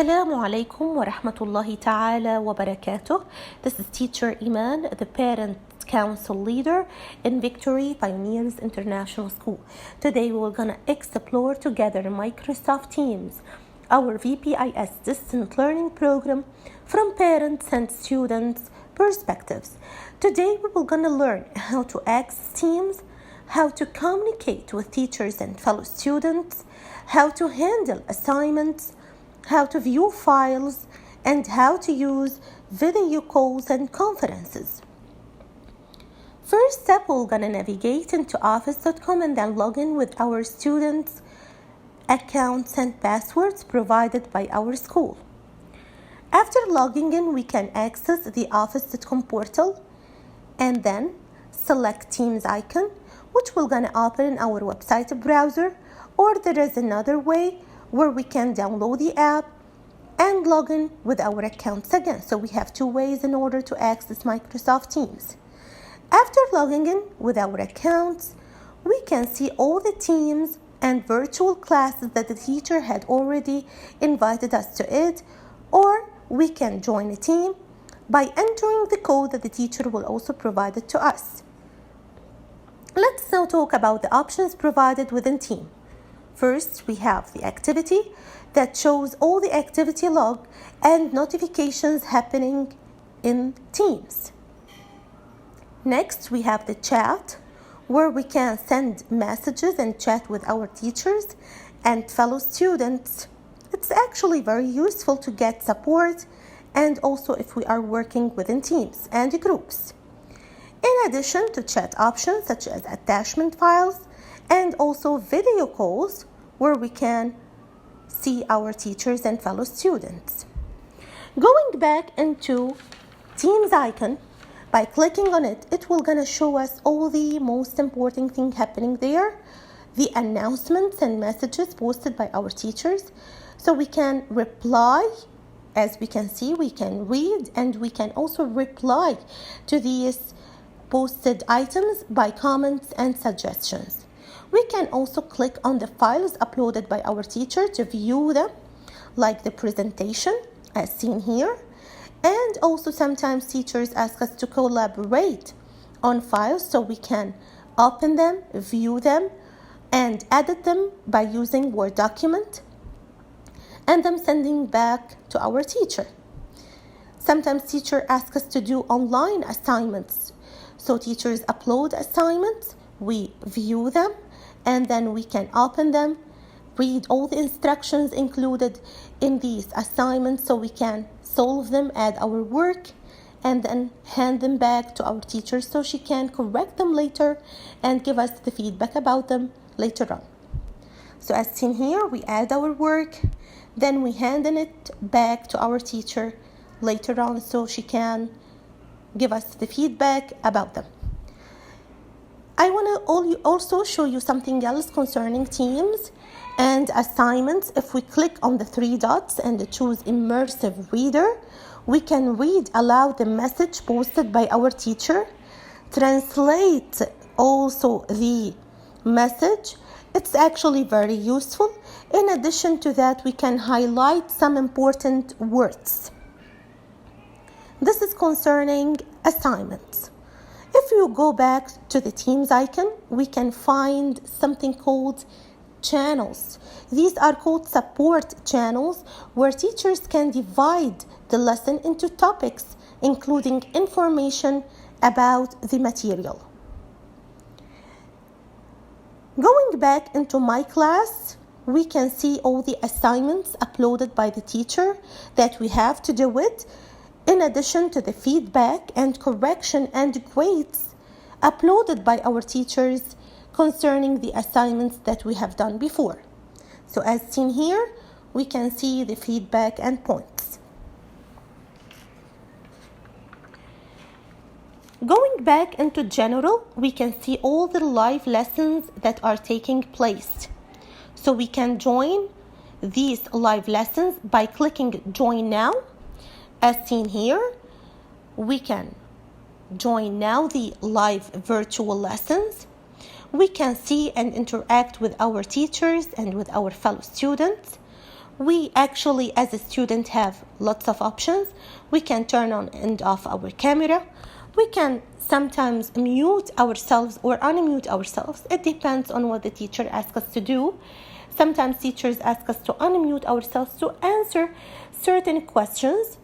Assalamu alaikum wa rahmatullahi ta'ala wa barakatuh. This is teacher Iman, the parent council leader in Victory Pioneers International School. Today we're going to explore together Microsoft Teams, our VPIS distant learning program from parents and students' perspectives. Today we will going to learn how to access Teams, how to communicate with teachers and fellow students, how to handle assignments, how to view files, and how to use video calls and conferences. First step, we're going to navigate into office.com and then log in with our students' accounts and passwords provided by our school. After logging in, we can access the office.com portal and then select Teams icon, which we're going to open in our website browser, or there is another way where we can download the app and log in with our accounts again. So we have two ways in order to access Microsoft Teams. After logging in with our accounts, we can see all the teams and virtual classes that the teacher had already invited us to it, or we can join a team by entering the code that the teacher will also provide it to us. Let's now talk about the options provided within Team. First, we have the activity that shows all the activity log and notifications happening in Teams. Next, we have the chat, where we can send messages and chat with our teachers and fellow students. It's actually very useful to get support, and also if we are working within teams and groups. In addition to chat options such as attachment files and also video calls, where we can see our teachers and fellow students. Going back into Teams icon, by clicking on it, it will gonna show us all the most important thing happening there, the announcements and messages posted by our teachers. So we can reply, as we can see, we can read, and we can also reply to these posted items by comments and suggestions. We can also click on the files uploaded by our teacher to view them, like the presentation as seen here. And also sometimes teachers ask us to collaborate on files, so we can open them, view them, and edit them by using Word document, and then sending back to our teacher. Sometimes teachers ask us to do online assignments. So teachers upload assignments, we view them, and then we can open them, read all the instructions included in these assignments so we can solve them, add our work, and then hand them back to our teacher so she can correct them later and give us the feedback about them later on. So as seen here, we add our work, then we hand it back to our teacher later on so she can give us the feedback about them. I want to also show you something else concerning Teams and assignments. If we click on the three dots and choose Immersion Reader, we can read aloud the message posted by our teacher, translate also the message. It's actually very useful. In addition to that, we can highlight some important words. This is concerning assignments. If you go back to the Teams icon, we can find something called channels. These are called support channels, where teachers can divide the lesson into topics, including information about the material. Going back into My Class, we can see all the assignments uploaded by the teacher that we have to do with, in addition to the feedback and correction and grades uploaded by our teachers concerning the assignments that we have done before. So as seen here, we can see the feedback and points. Going back into general, we can see all the live lessons that are taking place. So we can join these live lessons by clicking Join Now. As seen here, we can join now the live virtual lessons. We can see and interact with our teachers and with our fellow students. we actually, as a student, have lots of options. We can turn on and off our camera. We can sometimes mute ourselves or unmute ourselves. It depends on what the teacher asks us to do. Sometimes teachers ask us to unmute ourselves to answer certain questions.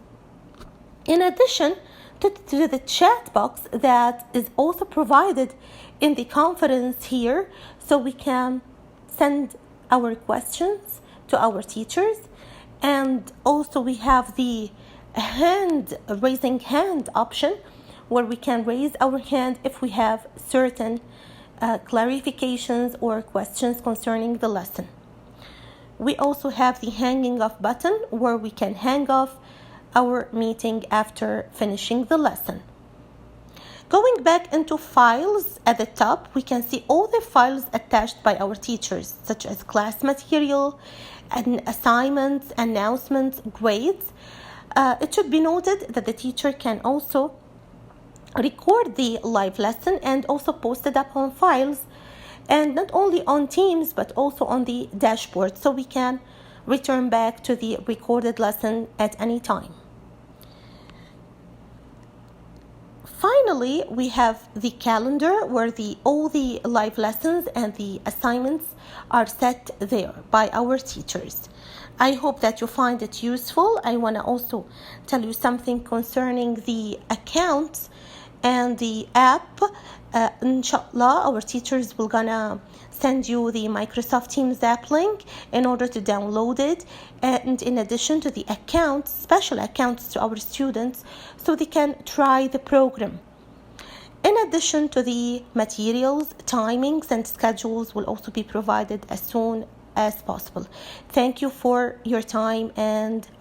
In addition to the chat box that is also provided in the conference here, so we can send our questions to our teachers. And also we have the raising hand option, where we can raise our hand if we have certain clarifications or questions concerning the lesson. We also have the hanging off button, where we can hang off our meeting after finishing the lesson. Going back into files at the top, we can see all the files attached by our teachers, such as class material, and assignments, announcements, grades. It should be noted that the teacher can also record the live lesson and also post it up on files, and not only on Teams but also on the dashboard, so we can return back to the recorded lesson at any time. Finally, we have the calendar, where all the live lessons and the assignments are set there by our teachers. I hope that you find it useful. I want to also tell you something concerning the accounts and the app. Inshallah, our teachers will gonna send you the Microsoft Teams app link in order to download it, and in addition to the accounts, special accounts to our students, so they can try the program. In addition to the materials, timings and schedules will also be provided as soon as possible. Thank you for your time, and